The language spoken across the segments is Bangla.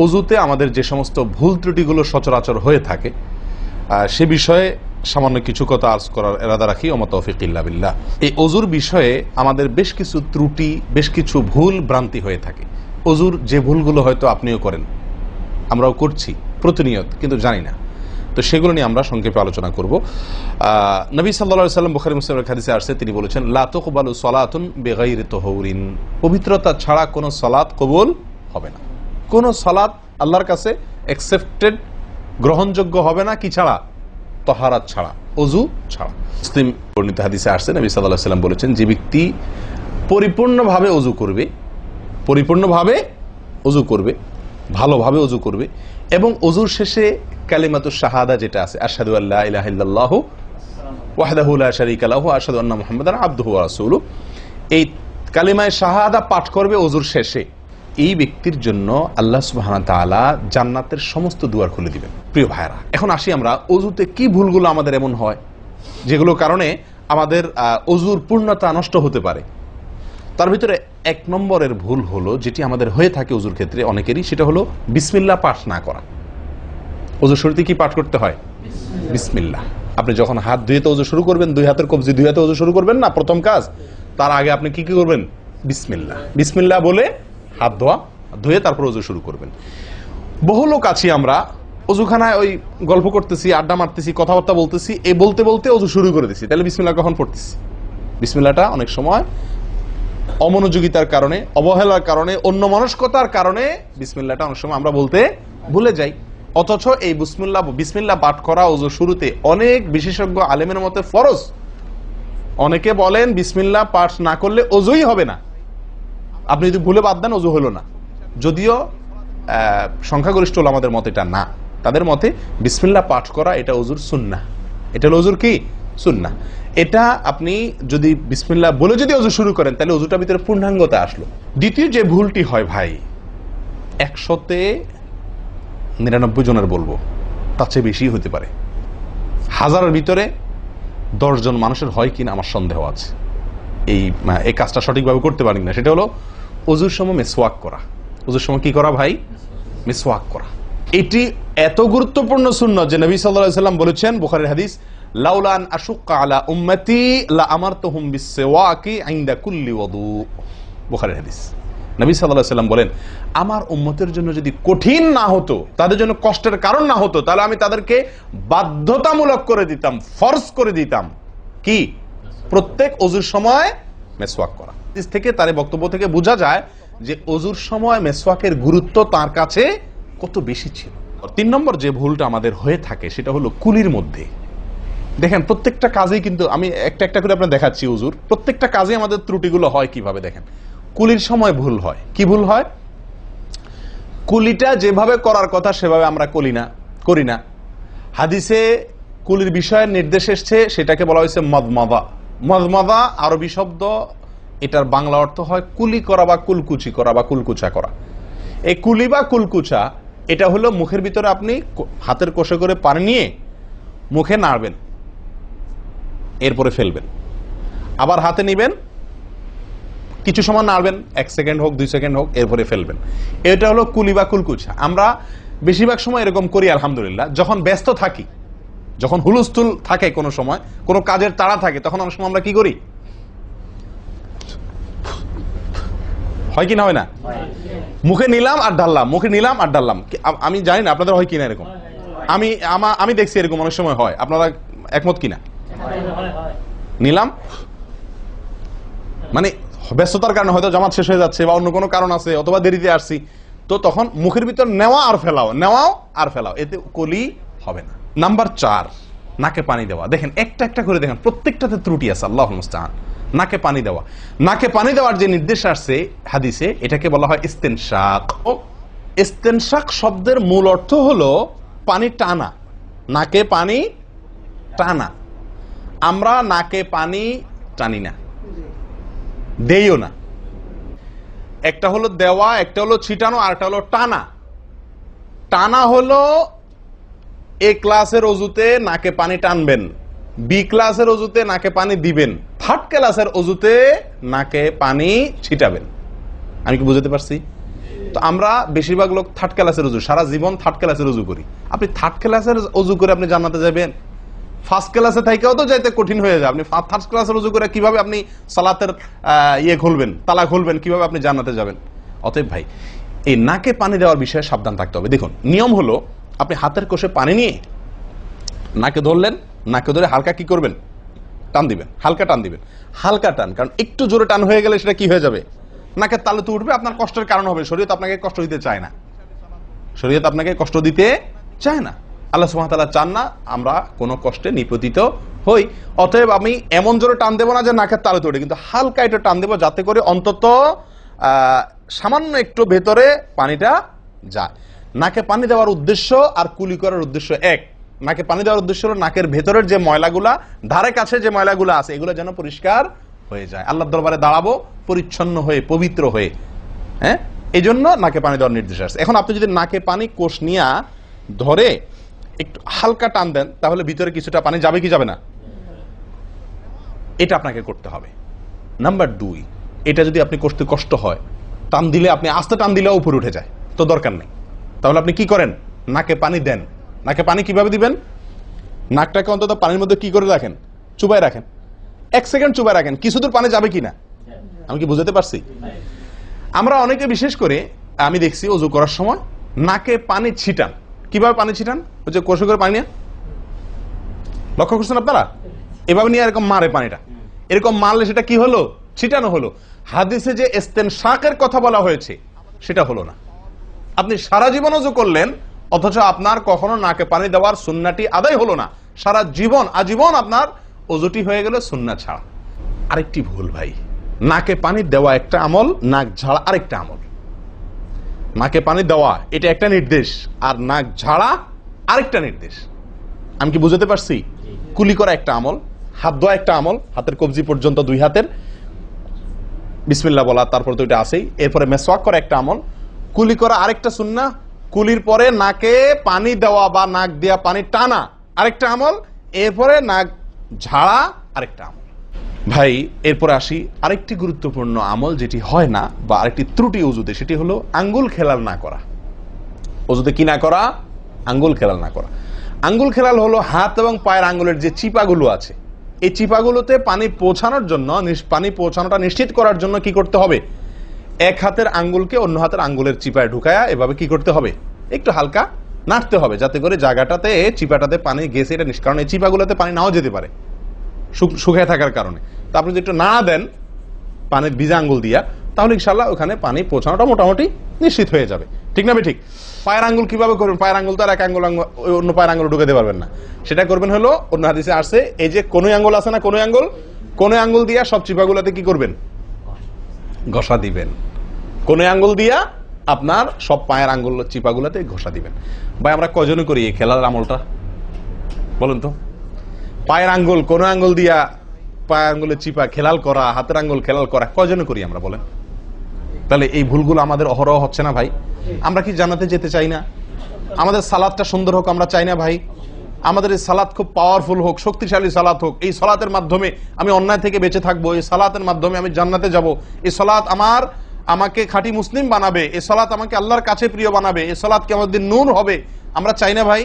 অজুতে আমাদের যে সমস্ত ভুল ত্রুটিগুলো সচরাচর হয়ে থাকে সে বিষয়ে সামান্য কিছু কথা আর্জ করার ইরাদা রাখি। ওমা তৌফিক ইল্লা বিল্লাহ। এই অজুর বিষয়ে আমাদের বেশ কিছু ত্রুটি, বেশ কিছু ভুল ভ্রান্তি হয়ে থাকে। অজুর যে ভুলগুলো হয়তো আপনিও করেন, আমরাও করছি প্রতিনিয়ত, কিন্তু জানি না। তো সেগুলো নিয়ে আমরা সংক্ষেপে আলোচনা করব। নবী সাল্লাল্লাহু আলাইহি ওয়াসাল্লাম বুখারী মুসলিমের হাদিসে আসছে, তিনি বলেছেন, লা তুকবালু সালাতুন বিগাইরি তাহুরিন, পবিত্রতা ছাড়া কোনো সালাত কবুল হবে না। কোন সালাত আল্লাহর কাছে অ্যাকসেপ্টেড, গ্রহণযোগ্য হবে না কি ছাড়া? তাহারাত ছাড়া, অজু ছাড়া। মুসলিম বর্ণিত হাদিসে আসছে, নবী সাল্লাল্লাহু আলাইহি ওয়াসাল্লাম বলেছেন, যে ব্যক্তি পরিপূর্ণভাবে অজু করবে, পরিপূর্ণভাবে অজু করবে, ভালোভাবে অজু করবে, এবং অজুর শেষে কালিমাতুশ শাহাদা যেটা আছে, আশহাদু আল্লা ইলাহা ইল্লাল্লাহু ওয়াহদাহু লা শারীকা লাহু ওয়া আশহাদু আন্না মুহাম্মাদান আবদুহু ওয়া রাসূলুহু, এই কালিমায়ে শাহাদা পাঠ করবে অজুর শেষে, এই ব্যক্তির জন্য আল্লাহ সুবহানাহু ওয়া তাআলা জান্নাতের সমস্ত দুয়ার খুলে দিবেন। প্রিয় ভাইরা, এখন আসি আমরা অজুতে কি ভুলগুলো আমাদের এমন হয় যেগুলো কারণে আমাদের অজুর পূর্ণতা নষ্ট হতে পারে। তার ভিতরে এক নম্বরের ভুল হলো, যেটি আমাদের হয়ে থাকে অজুর ক্ষেত্রে অনেকেরই, সেটা হলো বিসমিল্লাহ পাঠ না করা। অজুর শুরুতে কি পাঠ করতে হয়? বিসমিল্লাহ। আপনি যখন হাত ধুয়ে তো অজু শুরু করবেন, দুই হাতের কবজি দুই হাতে অজু শুরু করবেন না, প্রথম কাজ, তার আগে আপনি কি করবেন? বিসমিল্লাহ। বিসমিল্লাহ বলে হাত ধুয়ে তারপর অজু শুরু করবেন। বহু লোক আছি আমরা, অজুখানায় ওই গল্প করতেছি, আড্ডা মারতেছি, কথাবার্তা বলতেছি, এই বলতে বলতে অজু শুরু করে দিছি। তাহলে বিসমিল্লাহ কখন পড়তেছি? বিসমিল্লাহটা অনেক সময় অমনোযোগিতার কারণে, অবহেলার কারণে, অন্যমনস্কতার কারণে বিসমিল্লাহটা অনেক সময় আমরা বলতে ভুলে যাই। অথচ এই বিসমিল্লাহ পাঠ করা অজু শুরুতে অনেক বিশেষজ্ঞ আলেমের মতে ফরজ। অনেকে বলেন বিসমিল্লাহ পাঠ না করলে অজুই হবে না, আপনি যদি ভুলে বাদ দেন অজু হলো না। যদিও সংখ্যাগরিষ্ঠ আমাদের মতে এটা না, তাদের মতে বিসমিল্লাহ পাঠ করা এটা অজুর সুন্নাহ। এটা হলো অজুর কি? সুন্নাহ। এটা আপনি যদি বিসমিল্লাহ বলে যদি অজু শুরু করেন, তাহলে অজুটার ভিতরে পূর্ণাঙ্গতা আসলো। দ্বিতীয় যে ভুলটি হয় ভাই, 199 জনের বলবো, তার চেয়ে বেশি হতে পারে, হাজারের ভিতরে 10 জন মানুষের হয় কিনা আমার সন্দেহ আছে এই কাজটা সঠিকভাবে করতে পারি না। সেটা হলো অজুর সময় মিসওয়াক করা। অজুর সময় কি করা ভাই? মিসওয়াক করা। এটি এত গুরুত্বপূর্ণ সুন্নাত যে নবী সাল্লাল্লাহু আলাইহি ওয়াসাল্লাম বলেছেন, বুখারীর হাদিস, লাউলা আন আশুক্কা আলা উম্মতি লা আমারতুহুম বিসওয়াকি ইনদা কুল্লি ওযু। বুখারীর হাদিস। নবী সাল্লাল্লাহু আলাইহি ওয়াসাল্লাম বলেন, আমার উম্মতের জন্য যদি কঠিন না হতো, তাদের জন্য কষ্টের কারণ না হতো, তাহলে আমি তাদেরকে বাধ্যতামূলক করে দিতাম, ফরজ করে দিতাম কি? প্রত্যেক অজুর সময় মিসওয়াক করা। হাদিস থেকে, তার বক্তব্য থেকে বোঝা যায় যে অজুর সময় মিসওয়াকের গুরুত্ব তার কাছে কত বেশি ছিল। 3 নম্বর যে ভুলটা আমাদের হয়ে থাকে সেটা হলো কুলির মধ্যে। দেখেন, প্রত্যেকটা কাজেই কিন্তু আমি একটা একটা করে আপনার দেখাচ্ছি অজুর প্রত্যেকটা কাজে আমাদের ত্রুটিগুলো হয় কিভাবে। দেখেন, কুলির সময় ভুল হয়। কি ভুল হয়? কুলিটা যেভাবে করার কথা সেভাবে আমরা করি না। হাদিসে কুলির বিষয়ে নির্দেশ এসছে, সেটাকে বলা হয়েছে মদমাদা। মদমাদা আরবি শব্দ, এটার বাংলা অর্থ হয় কুলি করা বা কুলকুচি করা বা কুলকুচা করা। এই কুলি বা কুলকুচা এটা হলো মুখের ভিতরে আপনি হাতের কোষে করে পানি নিয়ে মুখে নাড়বেন, এরপরে ফেলবেন, আবার হাতে নিবেন, কিছু সময় নাড়বেন, 1 সেকেন্ড হোক 2 সেকেন্ড হোক, এরপরে ফেলবেন। এটা হলো কুলি বা কুলকুচা। আমরা বেশিরভাগ সময় এরকম করি আলহামদুলিল্লাহ। যখন ব্যস্ত থাকি, যখন হুলস্থুল থাকে, কোনো সময় কোনো কাজের তাড়া থাকে, তখন অনেক সময় আমরা কি করি? হয় কি না হয় না? মুখে নিলাম আর ঢাললাম, মুখে নিলাম আর ঢাললাম। আমি জানি না আপনাদের হয় কিনা এরকম। আমি দেখছি এরকম অনেক সময় হয়। আপনারা একমত কিনা? নিলাম মানে ব্যস্ততার কারণে, হয়তো জামাত শেষ হয়ে যাচ্ছে বা অন্য কোনো কারণ আছে, অথবা দেরিতে আসছি, তো তখন মুখের ভিতর নেওয়াও আর ফেলাও, এতে কলি হবে না। নাম্বার 4, নাকে পানি দেওয়া। দেখেন, একটা একটা করে দেখেন, প্রত্যেকটাতে ত্রুটি আছে। আল্লাহুল মুস্তাআন। নাকে পানি দেওয়া। নাকে পানি দেওয়ার যে নির্দেশ আসছে হাদিসে, এটাকে বলা হয় ইস্তেনশাক। ইস্তেনশাক শব্দের মূল অর্থ হলো পানি টানা, নাকে পানি টানা। আমরা নাকে পানি টানি না, দেইও না। একটা হলো দেওয়া, একটা হলো ছিটানো, আর একটা হলো টানা। টানা হলো এ ক্লাসের অজুতে নাকে পানি টানবেন, বি ক্লাসের অজুতে নাকে পানি দিবেন, থার্ড ক্লাসের অজুতে নাকে পানি ছিটাবেন। আমি কি বুঝতে পারছি? তো আমরা বেশিরভাগ লোক থার্ড ক্লাসের অজু, সারা জীবন থার্ড ক্লাসের অজু করি। আপনি থার্ড ক্লাসের অজু করে আপনি জান্নাতে যাবেন? ফার্স্ট ক্লাসে থাইকাও তো যাইতে কঠিন হয়ে যায়। আপনি থার্ড ক্লাসের অজু করে কিভাবে আপনি সালাতের খুলবেন, তালা খুলবেন, কিভাবে আপনি জান্নাতে যাবেন? অতএব ভাই, এই নাকে পানি দেওয়ার বিষয়ে সাবধান থাকতে হবে। দেখুন, নিয়ম হলো আপনি হাতের কোষে পানি নিয়ে নাকে ধরলেন, নাকে ধরে হালকা কি করবেন? টান দিবেন, হালকা টান দিবেন, হালকা টান। কারণ একটু জোরে টান হয়ে গেলে সেটা কি হয়ে যাবে? নাকের তালু তো উঠবে, আপনার কষ্টের কারণ হবে। শরীয়ত আপনাকে কষ্ট দিতে চায় না, শরীয়ত আপনাকে কষ্ট দিতে চায় না। আল্লাহ সুবহানাহু ওয়া তাআলা চান না আমরা কোনো কষ্টে নিপতিত হই। অতএব আমি এমন জোরে টান দেবো না যে নাকের তালু তোড়ে, কিন্তু হালকা একটু টান দেবো যাতে করে অন্তত সামান্য একটু ভেতরে পানিটা যায়। নাকে পানি দেওয়ার উদ্দেশ্য আর কুলি করার উদ্দেশ্য এক। নাকে পানি দেওয়ার উদ্দেশ্য হলো নাকের ভেতরের যে ময়লাগুলা, ধারে কাছে যে ময়লাগুলা আছে, এগুলো যেন পরিষ্কার হয়ে যায়। আল্লাহর দরবারে দাঁড়াবো পরিচ্ছন্ন হয়ে, পবিত্র হয়ে। হ্যাঁ, এই জন্য নাকে পানি দেওয়ার নির্দেশ আছে। এখন আপনি যদি নাকে পানি কোষ নিয়ে ধরে একটু হালকা টান দেন, তাহলে ভিতরে কিছুটা পানি যাবে কি যাবে না? এটা আপনাকে করতে হবে। নাম্বার 2, এটা যদি আপনি করতে কষ্ট হয়, টান দিলে, আপনি আস্তে টান দিলেও উপরে উঠে যায়, তো দরকার নেই। তাহলে আপনি কি করেন? নাকে পানি দেন। নাকে পানি কিভাবে দিবেন? নাকটাকে অন্তত পানির মধ্যে কি করে রাখেন? চুবাই রাখেন, 1 সেকেন্ড চুবাই রাখেন। কিছু দূর পানি যাবে কিনা আমি কি বুঝাতে পারছি? আমরা অনেকে বিশেষ করে আমি দেখছি ওযু করার সময় নাকে পানি ছিটান। কিভাবে পানি ছিটান? ওই যে কষে করে পানি নিয়ে, লক্ষ্য করছেন আপনারা? এভাবে নিয়ে এরকম মারে পানিটা, এরকম মারলে সেটা কি হলো? ছিটানো হলো। হাদিসে যে ইস্তেনশাকের কথা বলা হয়েছে সেটা হলো না। আপনি সারা জীবন ওযু করলেন, অথচ আপনার কখনো নাকে পানি দেওয়ার সুন্নাহটি আদায় হলো না। সারা জীবন, আজীবন আপনার ওযুটি হয়ে গেল সুন্নাহ ছাড়া। আরেকটি ভুল ভাই, নাকে পানি দেওয়া একটা আমল, নাক ঝাড়া আরেকটা আমল। নাকে পানি দেওয়া এটা একটা নির্দেশ, আর নাক ঝাড়া আরেকটা নির্দেশ। আমি কি বুঝাতে পারছি? কুলি করা একটা আমল, হাত ধোয়া একটা আমল, হাতের কবজি পর্যন্ত 2 হাতের বিসমিল্লাহ বলা, তারপর তো এটা আছেই। এরপরে মেসওয়াক করা একটা আমল, কুলি করা আরেকটা সুন্নাহ, কুলির পরে নাকে পানি দেওয়া বা নাক দেওয়া পানি টানা আরেকটা আমল, এরপরে নাক ঝাড়া আরেকটা আমল। ভাই, এরপরে আসি আরেকটি গুরুত্বপূর্ণ আমল যেটি হয় না, বা আরেকটি ত্রুটি ওযুতে, সেটি হলো আঙ্গুল খেলাল না করা। ওযুতে কি না করা? আঙ্গুল খেলাল না করা। আঙ্গুল খেলাল হলো হাত এবং পায়ের আঙ্গুলের যে চিপাগুলো আছে, এই চিপাগুলোতে পানি পৌঁছানোর জন্য, পানি পৌঁছানোটা নিশ্চিত করার জন্য কি করতে হবে? এক হাতের আঙ্গুলকে অন্য হাতের আঙ্গুলের চিপায় ঢুকায়া এভাবে কি করতে হবে? একটু হালকা নাড়তে হবে, যাতে করে জায়গাটাতে, চিপাটাতে পানি গেছে এটা কারণ এই চিপাগুলোতে পানি নাও যেতে পারে শুকায় থাকার কারণে। তা আপনি যদি একটু নাড়া দেন পানির ভিজা আঙ্গুল দিয়া, তাহলে ইনশাল্লাহ ওখানে পানি পৌঁছানোটা মোটামুটি নিশ্চিত হয়ে যাবে। ঠিক না? ঠিক। পায়ের আঙ্গুল কিভাবে করবেন? পায়ের আঙ্গুল তো আর এক আঙ্গুল অন্য পায়ের আঙ্গুল ঢুকাতে পারবেন না। সেটা করবেন হলো, অন্য হাদিসে আসছে, এই যে কোন আঙ্গুল আছে না, কোন আঙ্গুল দিয়া সব চিপাগুলোতে কি করবেন? ঘষা দিবেন। কোন আঙ্গুল দিয়া আপনার সব পায়ের আঙ্গুল চিপাগুলোতে ঘষা দিবেন। ভাই, আমরা কজনে করি এই খেলার আমলটা বলুন তো? পায়ের আঙ্গুল, কোন আঙ্গুল দিয়া পায়ের আঙ্গুলের চিপা খেলাল করা, হাতের আঙ্গুল খেলাল করা, কজনে করি আমরা বলেন? তাহলে এই ভুলগুলো আমাদের অহরহ হচ্ছে না ভাই? আমরা কি জান্নাতে যেতে চাই না? আমাদের সালাতটা সুন্দর হোক আমরা চাই না ভাই? আমাদের এই সালাত খুব পাওয়ারফুল হোক, শক্তিশালী সালাত হোক, এই সালাতের মাধ্যমে আমি অন্যায় থেকে বেঁচে থাকবো, এই সালাতের মাধ্যমে আমি জান্নাতে যাব, এই সালাত আমাকে খাঁটি মুসলিম বানাবে, এই সালাত আমাকে আল্লাহর কাছে প্রিয় বানাবে, এই সালাত কিয়ামতের দিন নূর হবে। আমরা চাই না ভাই?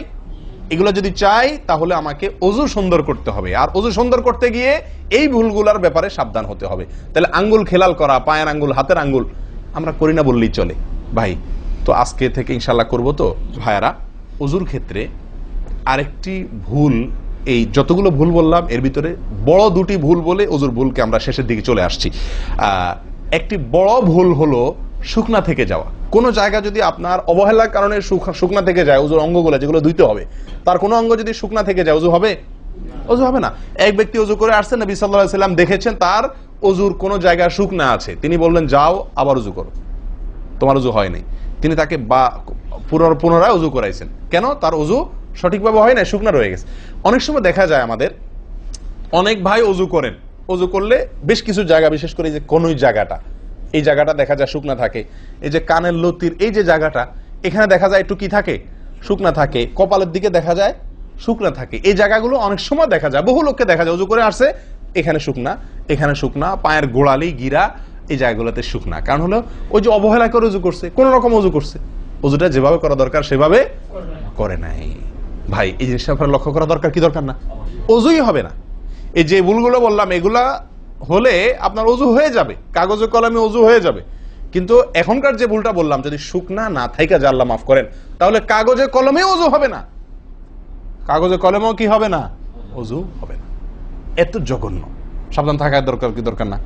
এগুলো যদি চাই তাহলে আমাকে ওযু সুন্দর করতে হবে, আর ওযু সুন্দর করতে গিয়ে এই ভুলগুলোর ব্যাপারে সাবধান হতে হবে। তাহলে আঙ্গুল খেলাল করা, পায়ের আঙ্গুল, হাতের আঙ্গুল আমরা করি না বললেই চলে ভাই। তো আজকে থেকে ইনশাল্লাহ করব। তো ভাইয়ারা, ওযুর ক্ষেত্রে আরেকটি ভুল, এই যতগুলো ভুল বললাম এর ভিতরে বড় 2টি ভুল বলে ওযুর ভুলকে আমরা শেষের দিকে চলে আসছি। একটি বড় ভুল হলো শুকনা থেকে যাওয়া। কোনো জায়গা যদি আপনার অবহেলার কারণে শুকনা থেকে যায়, ওযুর অঙ্গগুলো যেগুলো ধুইতে হবে, তার কোনো অঙ্গ যদি শুকনা থেকে যায়, ওযু হবে? ওযু হবে না। এক ব্যক্তি ওযু করে আসছেন, নবী সাল্লাল্লাহু আলাইহি ওয়াসাল্লাম দেখেছেন তার ওযুর কোনো জায়গা শুকনা আছে, তিনি বললেন যাও আবার ওযু করো, তোমার ওযু হয় নাই। তিনি তাকে পুনরায় ওযু করাইছেন। কেন? তার ওযু সঠিকভাবে হয় না, শুকনা রয়ে গেছে। অনেক সময় দেখা যায় আমাদের অনেক ভাই ওযু করেন, ওযু করলে বেশ কিছু জায়গা, বিশেষ করে যে কোনই জায়গাটা, এই জায়গাটা দেখা যায় শুকনা থাকে। এই যে কানের লতির এই যে জায়গাটা, এখানে দেখা যায় একটু কি থাকে? শুকনা থাকে। কপালের দিকে দেখা যায় শুকনা থাকে। এই জায়গাগুলো অনেক সময় দেখা যায়, বহু লোককে দেখা যায় ওযু করে আসছে, এখানে শুকনা, এখানে শুকনা, পায়ের গোড়ালি, গিরা, এই জায়গাগুলোতে শুকনা। কারণ হলো ওই যে অবহেলা করে উজু করছে, কোন রকম উজু করছে, উজুটা যেভাবে করা দরকার সেভাবে করে নাই। ভাই এই জিনিসটা আপনার লক্ষ্য করা দরকার কি দরকার না? অজুই হবে না। এই যে ভুলগুলো বললাম এগুলা হলে আপনার অজু হয়ে যাবে, কাগজে কলমে অজু হয়ে যাবে। কিন্তু এখনকার যে ভুলটা বললাম, যদি শুকনা না থাইকা যা আল্লাহ মাফ করেন, তাহলে কাগজে কলমে অজু হবে না, কাগজে কলমেও কি হবে না? অজু হবে না। এত জঘন্য। সাবধান থাকার দরকার কি দরকার না?